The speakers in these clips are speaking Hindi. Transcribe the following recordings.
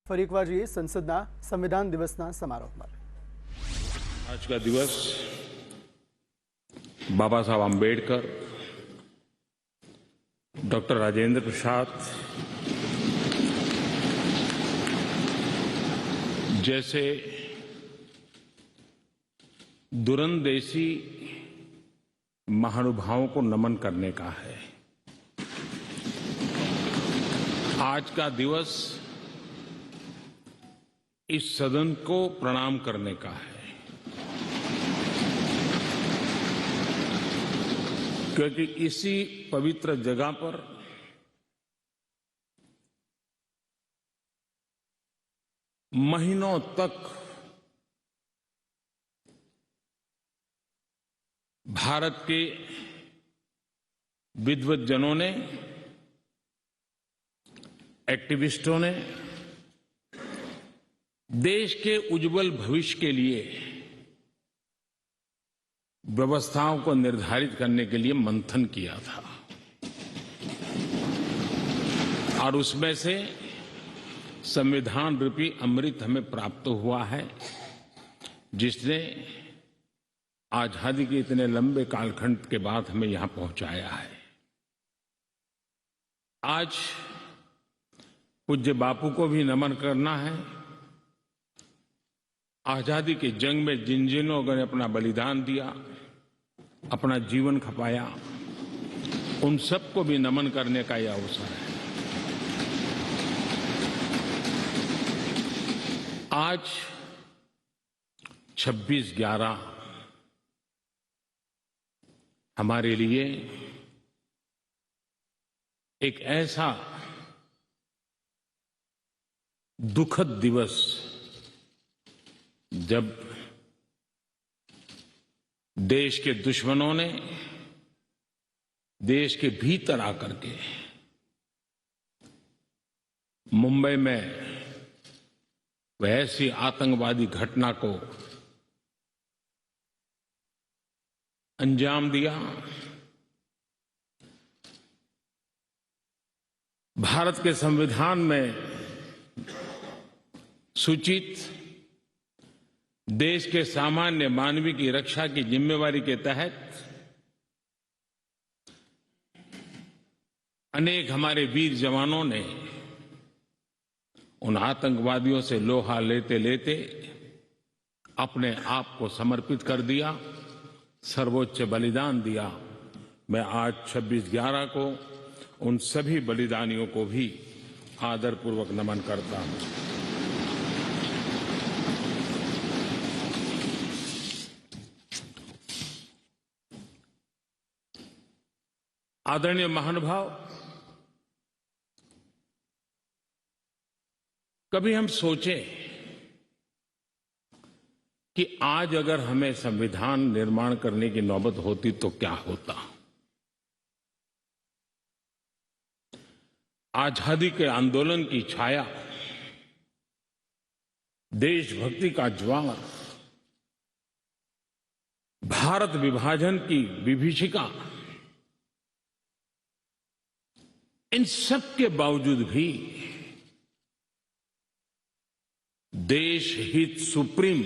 ફરી એકવાર જોઈએ સંસદના સંવિધાન દિવસના સમારોહમાં। आज का दिवस बाबा साहब आम्बेडकर, डॉक्टर राजेंद्र प्रसाद जैसे दूरंदेशी महानुभावों को नमन करने का है। आज का दिवस इस सदन को प्रणाम करने का है, क्योंकि इसी पवित्र जगह पर महीनों तक भारत के विद्वज्जनों ने, एक्टिविस्टों ने देश के उज्जवल भविष्य के लिए व्यवस्थाओं को निर्धारित करने के लिए मंथन किया था और उसमें से संविधान रूपी अमृत हमें प्राप्त हुआ है, जिसने आजादी के इतने लंबे कालखंड के बाद हमें यहां पहुंचाया है। आज पूज्य बापू को भी नमन करना है। आजादी की जंग में जिन जिन लोगों ने अपना बलिदान दिया, अपना जीवन खपाया, उन सबको भी नमन करने का यह अवसर है। आज 26/11 हमारे लिए एक ऐसा दुखद दिवस जब देश के दुश्मनों ने देश के भीतर आकर के मुंबई में वह ऐसी आतंकवादी घटना को अंजाम दिया। भारत के संविधान में सूचित देश के सामान्य मानवीय की रक्षा की जिम्मेवारी के तहत अनेक हमारे वीर जवानों ने उन आतंकवादियों से लोहा लेते लेते अपने आप को समर्पित कर दिया, सर्वोच्च बलिदान दिया। मैं आज 26/11 को उन सभी बलिदानियों को भी आदरपूर्वक नमन करता हूं। आदरणीय महानुभाव, कभी हम सोचें कि आज अगर हमें संविधान निर्माण करने की नौबत होती तो क्या होता। आजादी के आंदोलन की छाया, देशभक्ति का ज्वार, भारत विभाजन की विभीषिका, इन सब के बावजूद भी देश हित सुप्रीम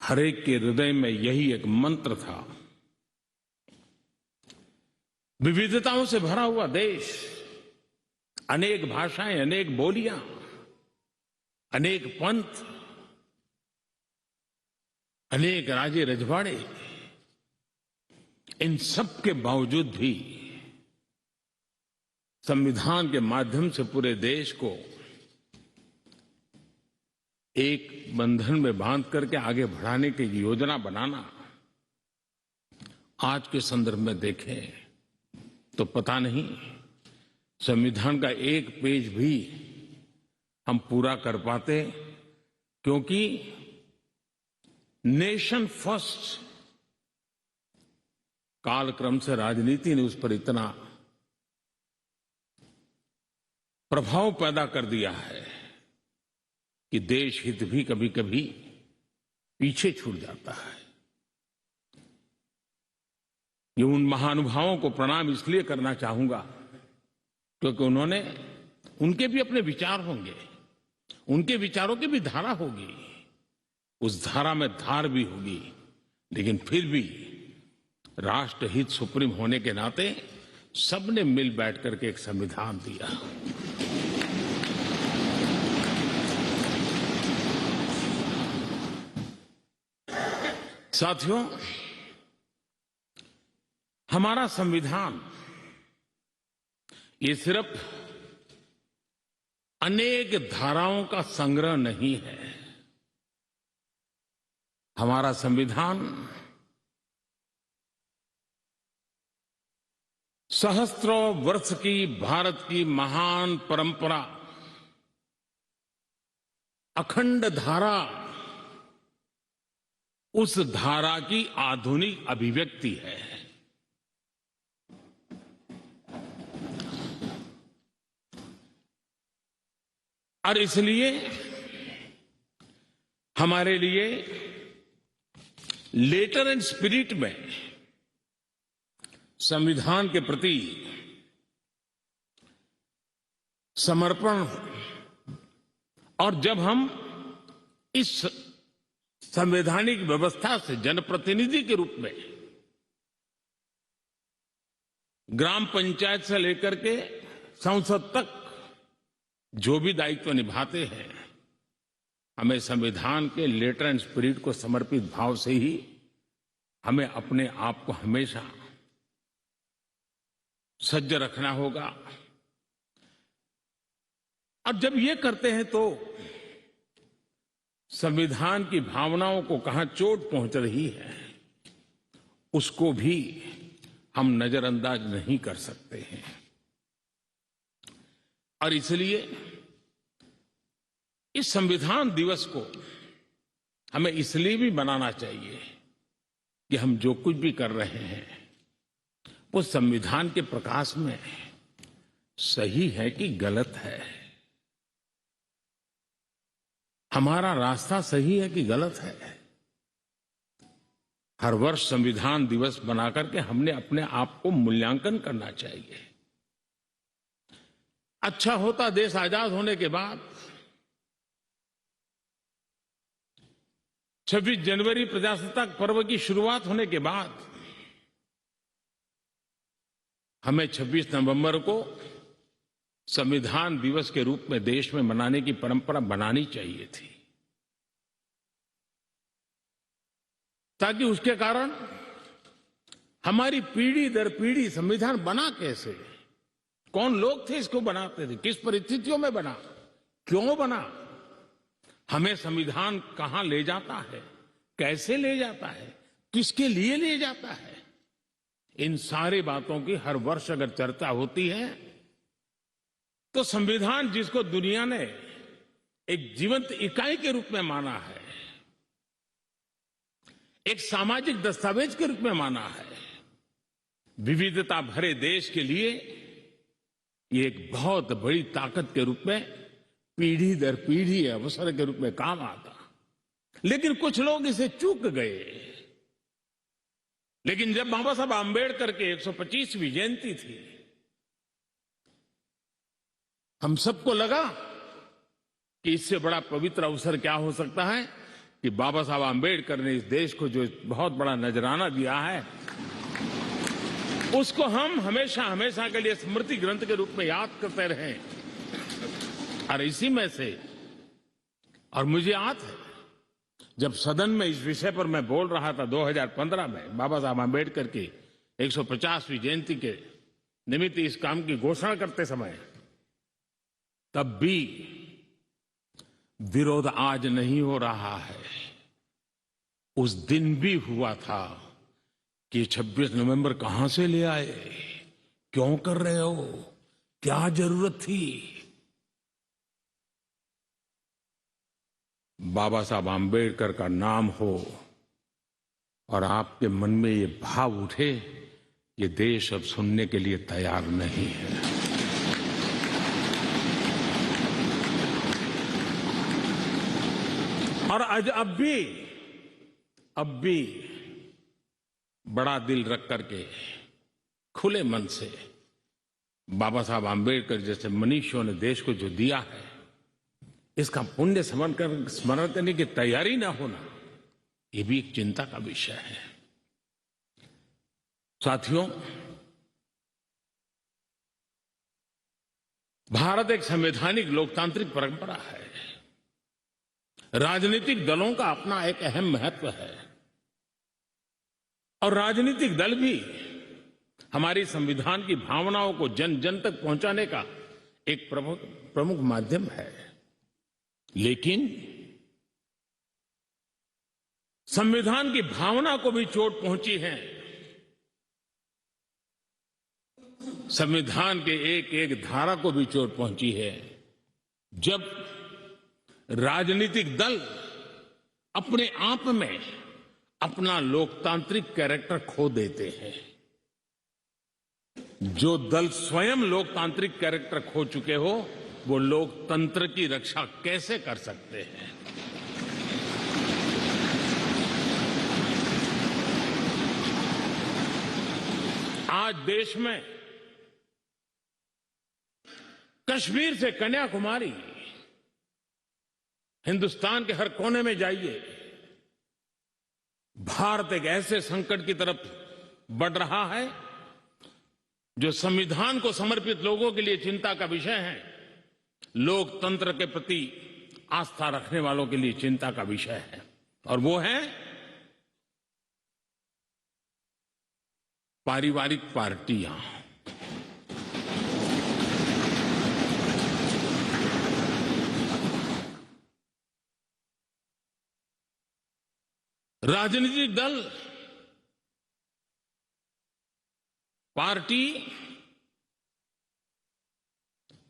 हरेक के हृदय में यही एक मंत्र था। विविधताओं से भरा हुआ देश, अनेक भाषाएं, अनेक बोलियां, अनेक पंथ, अनेक राजे रजवाड़े, इन सब के बावजूद भी संविधान के माध्यम से पूरे देश को एक बंधन में बांध करके आगे बढ़ाने की योजना बनाना, आज के संदर्भ में देखें तो पता नहीं संविधान का एक पेज भी हम पूरा कर पाते, क्योंकि नेशन फर्स्ट कालक्रम से राजनीति ने उस पर इतना प्रभाव पैदा कर दिया है कि देश हित भी कभी कभी पीछे छूट जाता है। ये उन महानुभावों को प्रणाम इसलिए करना चाहूंगा क्योंकि उन्होंने उनके भी अपने विचार होंगे, उनके विचारों की भी धारा होगी, उस धारा में धार भी होगी, लेकिन फिर भी राष्ट्रहित सुप्रीम होने के नाते सबने मिल बैठ करके एक संविधान दिया। साथियों, हमारा संविधान ये सिर्फ अनेक धाराओं का संग्रह नहीं है। हमारा संविधान सहस्त्रों वर्ष की भारत की महान परंपरा, अखंड धारा, उस धारा की आधुनिक अभिव्यक्ति है। और इसलिए हमारे लिए लेटर एंड स्पिरिट में संविधान के प्रति समर्पण, और जब हम इस संवैधानिक व्यवस्था से जनप्रतिनिधि के रूप में ग्राम पंचायत से लेकर के संसद तक जो भी दायित्व निभाते हैं, हमें संविधान के लेटर एंड स्पिरिट को समर्पित भाव से ही हमें अपने आप को हमेशा सज्ज रखना होगा। और जब ये करते हैं तो संविधान की भावनाओं को कहां चोट पहुंच रही है, उसको भी हम नजरअंदाज नहीं कर सकते हैं। और इसलिए इस संविधान दिवस को हमें इसलिए भी मनाना चाहिए कि हम जो कुछ भी कर रहे हैं वो संविधान के प्रकाश में सही है कि गलत है, हमारा रास्ता सही है कि गलत है। हर वर्ष संविधान दिवस बनाकर के हमने अपने आप को मूल्यांकन करना चाहिए। अच्छा होता देश आजाद होने के बाद 26 जनवरी प्रजासत्ताक पर्व की शुरुआत होने के बाद हमें 26 नवंबर को संविधान दिवस के रूप में देश में मनाने की परंपरा बनानी चाहिए थी, ताकि उसके कारण हमारी पीढ़ी दर पीढ़ी संविधान बना कैसे, कौन लोग थे इसको बनाते थे, किस परिस्थितियों में बना, क्यों बना, हमें संविधान कहां ले जाता है, कैसे ले जाता है, किसके लिए ले जाता है, इन सारी बातों की हर वर्ष अगर चर्चा होती है तो संविधान जिसको दुनिया ने एक जीवंत इकाई के रूप में माना है, एक सामाजिक दस्तावेज के रूप में माना है, विविधता भरे देश के लिए ये एक बहुत बड़ी ताकत के रूप में पीढ़ी दर पीढ़ी अवसर के रूप में काम आता। लेकिन कुछ लोग इसे चूक गए। लेकिन जब बाबा साहब आंबेडकर के 125वीं जयंती थी, हम सबको लगा कि इससे बड़ा पवित्र अवसर क्या हो सकता है कि बाबा साहब आंबेडकर ने इस देश को जो बहुत बड़ा नजराना दिया है उसको हम हमेशा हमेशा के लिए स्मृति ग्रंथ के रूप में याद करते रहे। और इसी में से, और मुझे याद है जब सदन में इस विषय पर मैं बोल रहा था 2015 में बाबा साहब आंबेडकर की 150वीं जयंती के निमित्त इस काम की घोषणा करते समय, तब भी विरोध आज नहीं हो रहा है, उस दिन भी हुआ था कि 26 नवंबर कहां से ले आए, क्यों कर रहे हो, क्या जरूरत थी। बाबा साहब आंबेडकर का नाम हो और आपके मन में ये भाव उठे, ये देश अब सुनने के लिए तैयार नहीं है। और आज अब भी बड़ा दिल रख करके खुले मन से बाबा साहब आम्बेडकर जैसे मनीषियों ने देश को जो दिया है, इसका पुण्य स्मरण करने की तैयारी ना होना, ये भी एक चिंता का विषय है। साथियों, भारत एक संवैधानिक लोकतांत्रिक परंपरा है। राजनीतिक दलों का अपना एक अहम महत्व है और राजनीतिक दल भी हमारी संविधान की भावनाओं को जन जन तक पहुंचाने का एक प्रमुख माध्यम है। लेकिन संविधान की भावना को भी चोट पहुंची है। संविधान के एक एक धारा को भी चोट पहुंची है जब राजनीतिक दल अपने आप में अपना लोकतांत्रिक कैरेक्टर खो देते हैं। जो दल स्वयं लोकतांत्रिक कैरेक्टर खो चुके हो, वो लोकतंत्र की रक्षा कैसे कर सकते हैं? आज देश में कश्मीर से कन्याकुमारी, हिंदुस्तान के हर कोने में जाइए, भारत एक ऐसे संकट की तरफ बढ़ रहा है जो संविधान को समर्पित लोगों के लिए चिंता का विषय है, लोकतंत्र के प्रति आस्था रखने वालों के लिए चिंता का विषय है, और वो है पारिवारिक पार्टियां। राजनीतिक दल, party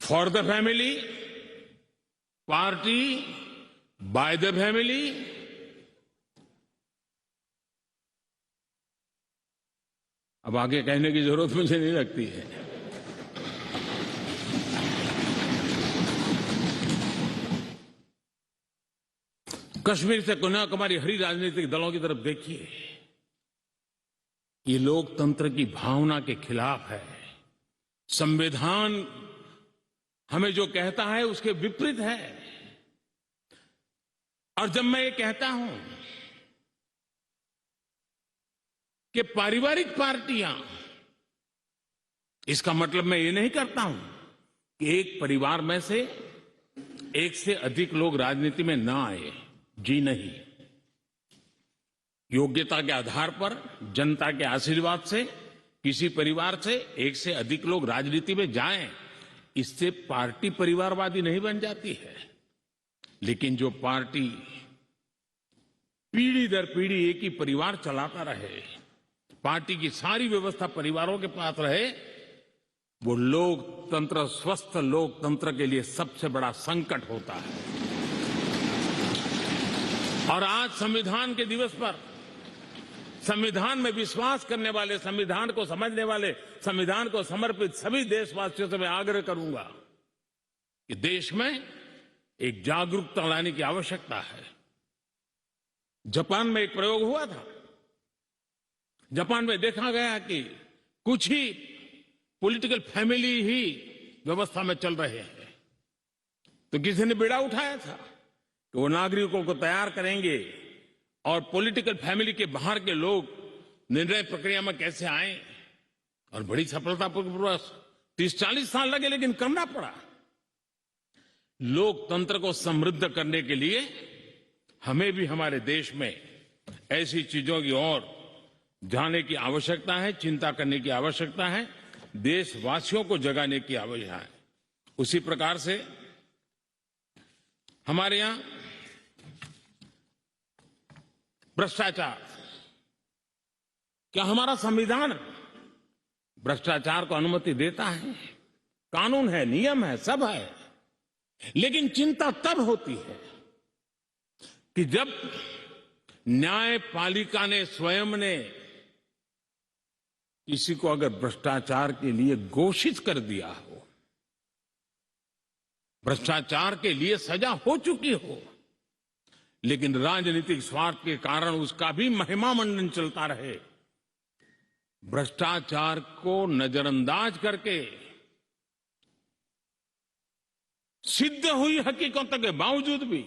for the family, party by the family, अब आगे कहने की जरूरत मुझे नहीं लगती है। कश्मीर से कन्याकुमारी हरी राजनीतिक दलों की तरफ देखिए, ये लोकतंत्र की भावना के खिलाफ है। संविधान हमें जो कहता है उसके विपरीत है। और जब मैं ये कहता हूं कि पारिवारिक पार्टियां, इसका मतलब मैं ये नहीं करता हूं कि एक परिवार में से एक से अधिक लोग राजनीति में ना आए। जी नहीं, योग्यता के आधार पर, जनता के आशीर्वाद से किसी परिवार से एक से अधिक लोग राजनीति में जाएं, इससे पार्टी परिवारवादी नहीं बन जाती है। लेकिन जो पार्टी पीढ़ी दर पीढ़ी एक ही परिवार चलाता रहे, पार्टी की सारी व्यवस्था परिवारों के पास रहे, वो लोकतंत्र, स्वस्थ लोकतंत्र के लिए सबसे बड़ा संकट होता है। और आज संविधान के दिवस पर संविधान में विश्वास करने वाले, संविधान को समझने वाले, संविधान को समर्पित सभी देशवासियों से मैं आग्रह करूंगा कि देश में एक जागरूकता लाने की आवश्यकता है। जापान में एक प्रयोग हुआ था। जापान में देखा गया कि कुछ ही पॉलिटिकल फैमिली ही व्यवस्था में चल रहे हैं, तो किसी ने बीड़ा उठाया था कि वो नागरिकों को तैयार करेंगे और पॉलिटिकल फैमिली के बाहर के लोग निर्णय प्रक्रिया में कैसे आए, और बड़ी सफलतापूर्वक 30-40 साल लगे, लेकिन करना पड़ा। लोकतंत्र को समृद्ध करने के लिए हमें भी हमारे देश में ऐसी चीजों की ओर जाने की आवश्यकता है, चिंता करने की आवश्यकता है, देशवासियों को जगाने की आवश्यकता है। उसी प्रकार से हमारे यहां भ्रष्टाचार, क्या हमारा संविधान भ्रष्टाचार को अनुमति देता है? कानून है, नियम है, सब है, लेकिन चिंता तब होती है कि जब न्यायपालिका ने स्वयं ने किसी को अगर भ्रष्टाचार के लिए घोषित कर दिया हो, भ्रष्टाचार के लिए सजा हो चुकी हो, लेकिन राजनीतिक स्वार्थ के कारण उसका भी महिमा मंडन चलता रहे, भ्रष्टाचार को नजरअंदाज करके सिद्ध हुई हकीकतों के बावजूद भी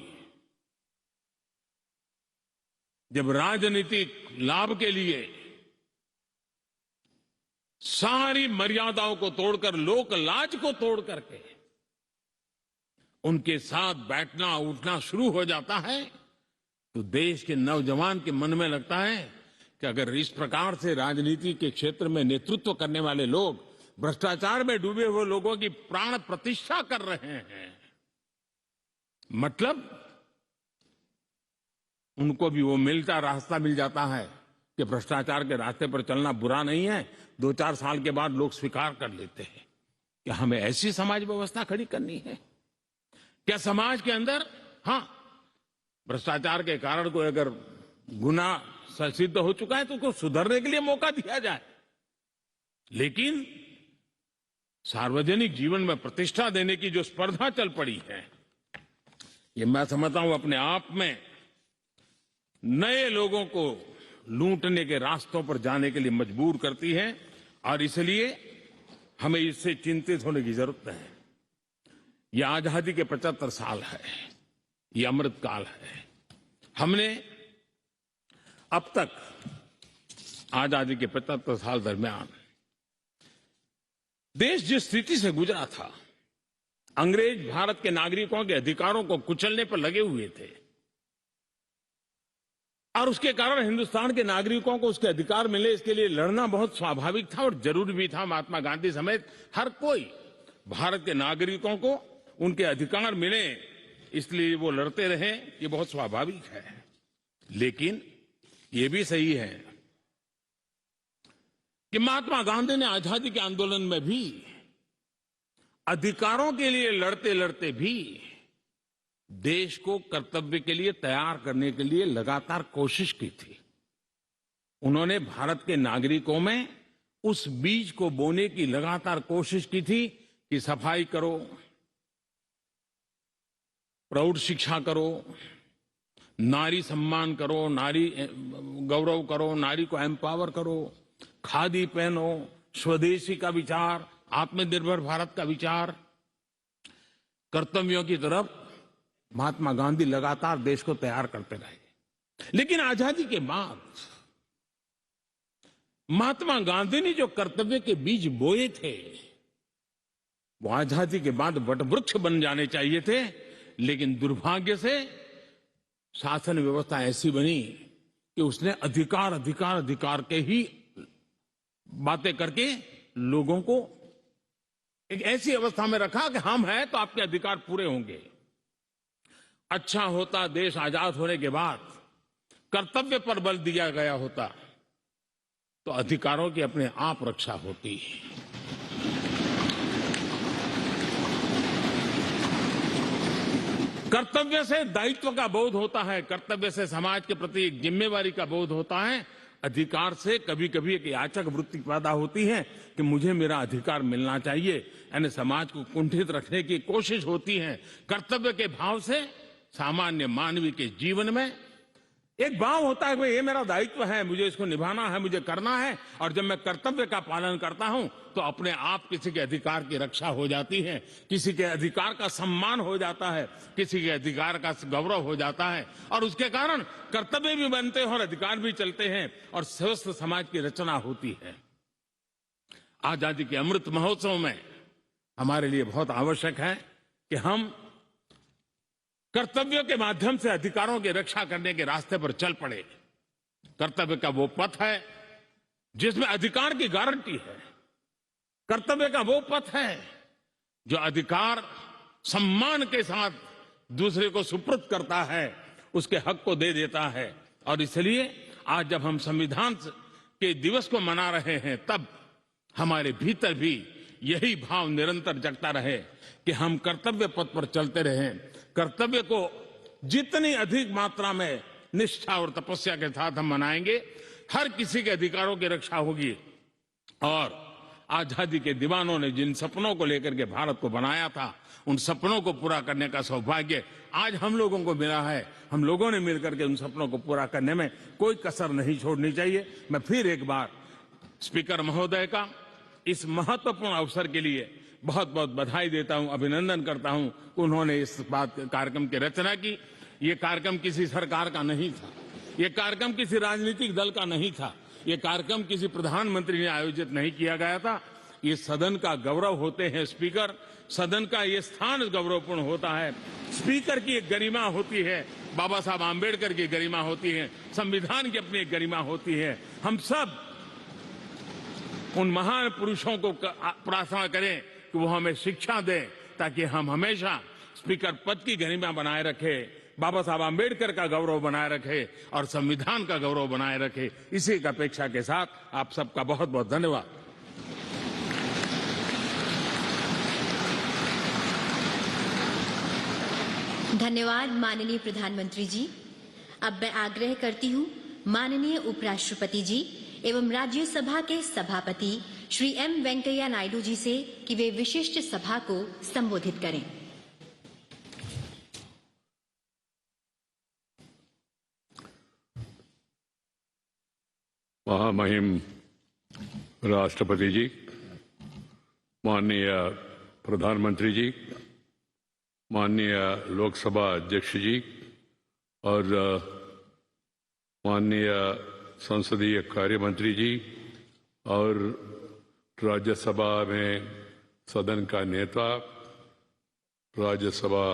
जब राजनीतिक लाभ के लिए सारी मर्यादाओं को तोड़कर, लोक लाज को तोड़ करके उनके साथ बैठना उठना शुरू हो जाता है, तो देश के नौजवान के मन में लगता है कि अगर इस प्रकार से राजनीति के क्षेत्र में नेतृत्व करने वाले लोग भ्रष्टाचार में डूबे हुए लोगों की प्राण प्रतिष्ठा कर रहे हैं, मतलब उनको भी वो रास्ता मिल जाता है कि भ्रष्टाचार के रास्ते पर चलना बुरा नहीं है। 2-4 साल के बाद लोग स्वीकार कर लेते हैं कि हमें ऐसी समाज व्यवस्था खड़ी करनी है। क्या समाज के अंदर, हां, भ्रष्टाचार के कारण कोई अगर गुना सिद्ध हो चुका है तो उसको सुधरने के लिए मौका दिया जाए, लेकिन सार्वजनिक जीवन में प्रतिष्ठा देने की जो स्पर्धा चल पड़ी है, ये मैं समझता हूं अपने आप में नए लोगों को लूटने के रास्तों पर जाने के लिए मजबूर करती है, और इसलिए हमें इससे चिंतित होने की जरूरत है। यह आजादी के 75 साल है, यह अमृत काल है। हमने अब तक आजादी के 75 साल दरमियान देश जिस स्थिति से गुजरा था, अंग्रेज भारत के नागरिकों के अधिकारों को कुचलने पर लगे हुए थे, और उसके कारण हिंदुस्तान के नागरिकों को उसके अधिकार मिले, इसके लिए लड़ना बहुत स्वाभाविक था और जरूरी भी था। महात्मा गांधी समेत हर कोई भारत के नागरिकों को उनके अधिकार मिले, इसलिए वो लड़ते रहे, ये बहुत स्वाभाविक है। लेकिन ये भी सही है कि महात्मा गांधी ने आजादी के आंदोलन में भी अधिकारों के लिए लड़ते लड़ते भी देश को कर्तव्य के लिए तैयार करने के लिए लगातार कोशिश की थी। उन्होंने भारत के नागरिकों में उस बीज को बोने की लगातार कोशिश की थी कि सफाई करो, प्रौढ़ शिक्षा करो, नारी सम्मान करो, नारी गौरव करो, नारी को एम्पावर करो, खादी पहनो, स्वदेशी का विचार, आत्मनिर्भर भारत का विचार, कर्तव्यों की तरफ महात्मा गांधी लगातार देश को तैयार करते रहे। लेकिन आजादी के बाद महात्मा गांधी ने जो कर्तव्य के बीज बोए थे, वो आजादी के बाद वटवृक्ष बन जाने चाहिए थे, लेकिन दुर्भाग्य से शासन व्यवस्था ऐसी बनी कि उसने अधिकार अधिकार अधिकार के ही बातें करके लोगों को एक ऐसी अवस्था में रखा कि हम हैं तो आपके अधिकार पूरे होंगे। अच्छा होता देश आजाद होने के बाद कर्तव्य पर बल दिया गया होता तो अधिकारों की अपने आप रक्षा होती। कर्तव्य से दायित्व का बोध होता है, कर्तव्य से समाज के प्रति एक जिम्मेवारी का बोध होता है। अधिकार से कभी कभी एक याचक वृत्ति पैदा होती है कि मुझे मेरा अधिकार मिलना चाहिए, यानी समाज को कुंठित रखने की कोशिश होती है। कर्तव्य के भाव से सामान्य मानवी के जीवन में एक भाव होता है कि ये मेरा दायित्व है, मुझे इसको निभाना है, मुझे करना है, और जब मैं कर्तव्य का पालन करता हूं तो अपने आप किसी के अधिकार की रक्षा हो जाती है, किसी के अधिकार का सम्मान हो जाता है, किसी के अधिकार का गौरव हो जाता है, और उसके कारण कर्तव्य भी बनते हैं और अधिकार भी चलते हैं और स्वस्थ समाज की रचना होती है। आजादी के अमृत महोत्सव में हमारे लिए बहुत आवश्यक है कि हम कर्तव्यों के माध्यम से अधिकारों की रक्षा करने के रास्ते पर चल पड़े। कर्तव्य का वो पथ है जिसमें अधिकार की गारंटी है। कर्तव्य का वो पथ है जो अधिकार सम्मान के साथ दूसरे को सुपुर्द करता है, उसके हक को दे देता है। और इसलिए आज जब हम संविधान के दिवस को मना रहे हैं, तब हमारे भीतर भी यही भाव निरंतर जगता रहे कि हम कर्तव्य पथ पर चलते रहें। कर्तव्य को जितनी अधिक मात्रा में निष्ठा और तपस्या के साथ हम मनाएंगे, हर किसी के अधिकारों की रक्षा होगी। और आजादी के दीवानों ने जिन सपनों को लेकर के भारत को बनाया था, उन सपनों को पूरा करने का सौभाग्य आज हम लोगों को मिला है। हम लोगों ने मिलकर के उन सपनों को पूरा करने में कोई कसर नहीं छोड़नी चाहिए। मैं फिर एक बार स्पीकर महोदय का इस महत्वपूर्ण अवसर के लिए बहुत बहुत बधाई देता हूं, अभिनंदन करता हूं। उन्होंने इस कार्यक्रम की रचना की। ये कार्यक्रम किसी सरकार का नहीं था, ये कार्यक्रम किसी राजनीतिक दल का नहीं था, ये कार्यक्रम किसी प्रधानमंत्री ने आयोजित नहीं किया गया था। ये सदन का गौरव होते हैं स्पीकर, सदन का ये स्थान गौरवपूर्ण होता है। स्पीकर की एक गरिमा होती है, बाबा साहब आम्बेडकर की गरिमा होती है, संविधान की अपनी एक गरिमा होती है। हम सब उन महान पुरुषों को प्रार्थना करें कि वो हमें शिक्षा दें, ताकि हम हमेशा स्पीकर पद की गरिमा बनाए रखें, बाबा साहब आम्बेडकर का गौरव बनाए रखें और संविधान का गौरव बनाए रखें। इसी एक अपेक्षा के साथ आप सबका बहुत बहुत धन्यवाद। धन्यवाद माननीय प्रधानमंत्री जी। अब मैं आग्रह करती हूँ माननीय उपराष्ट्रपति जी एवं राज्यसभा के सभापति श्री एम वेंकैया नायडू जी से कि वे विशिष्ट सभा को संबोधित करें। महामहिम राष्ट्रपति जी, माननीय प्रधानमंत्री जी, माननीय लोकसभा अध्यक्ष जी और माननीय संसदीय कार्य मंत्री जी और राज्यसभा में सदन का नेता, राज्यसभा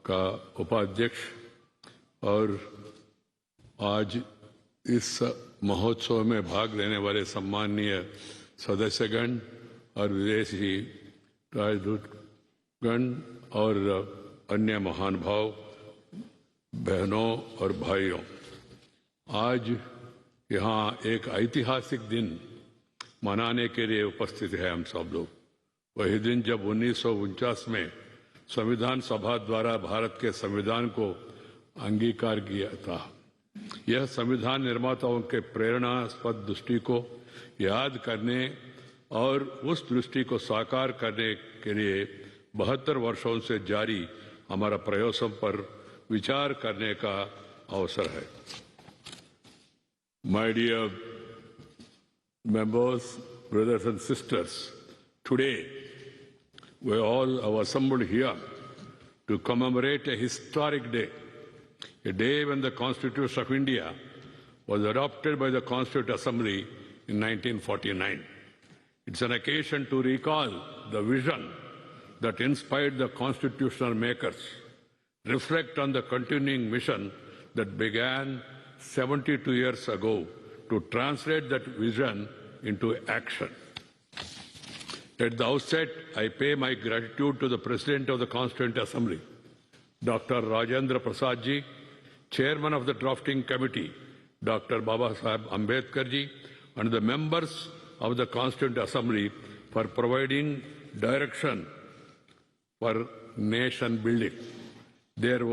का उपाध्यक्ष और आज इस महोत्सव में भाग लेने वाले सम्माननीय सदस्यगण और विदेशी राजदूतगण और अन्य महानुभाव, बहनों और भाइयों, आज यहाँ एक ऐतिहासिक दिन मनाने के लिए उपस्थित है हम सब लोग। वही दिन जब 1949 में संविधान सभा द्वारा भारत के संविधान को अंगीकार किया था। यह संविधान निर्माताओं के प्रेरणास्पद दृष्टि को याद करने और उस दृष्टि को साकार करने के लिए 72 वर्षों से जारी हमारा प्रयासों पर विचार करने का अवसर है। My dear members, brothers and sisters, today we all are assembled here to commemorate a historic day, a day when the Constitution of India was adopted by the Constituent Assembly in 1949. It's an occasion to recall the vision that inspired the constitutional makers, reflect on the continuing mission that began 72 years ago to translate that vision into action. At the outset, I pay my gratitude to the President of the Constituent Assembly, Dr. Rajendra Prasad ji, Chairman of the Drafting Committee, Dr. Baba Saheb Ambedkar ji, and the members of the Constituent Assembly for providing direction for nation building. Their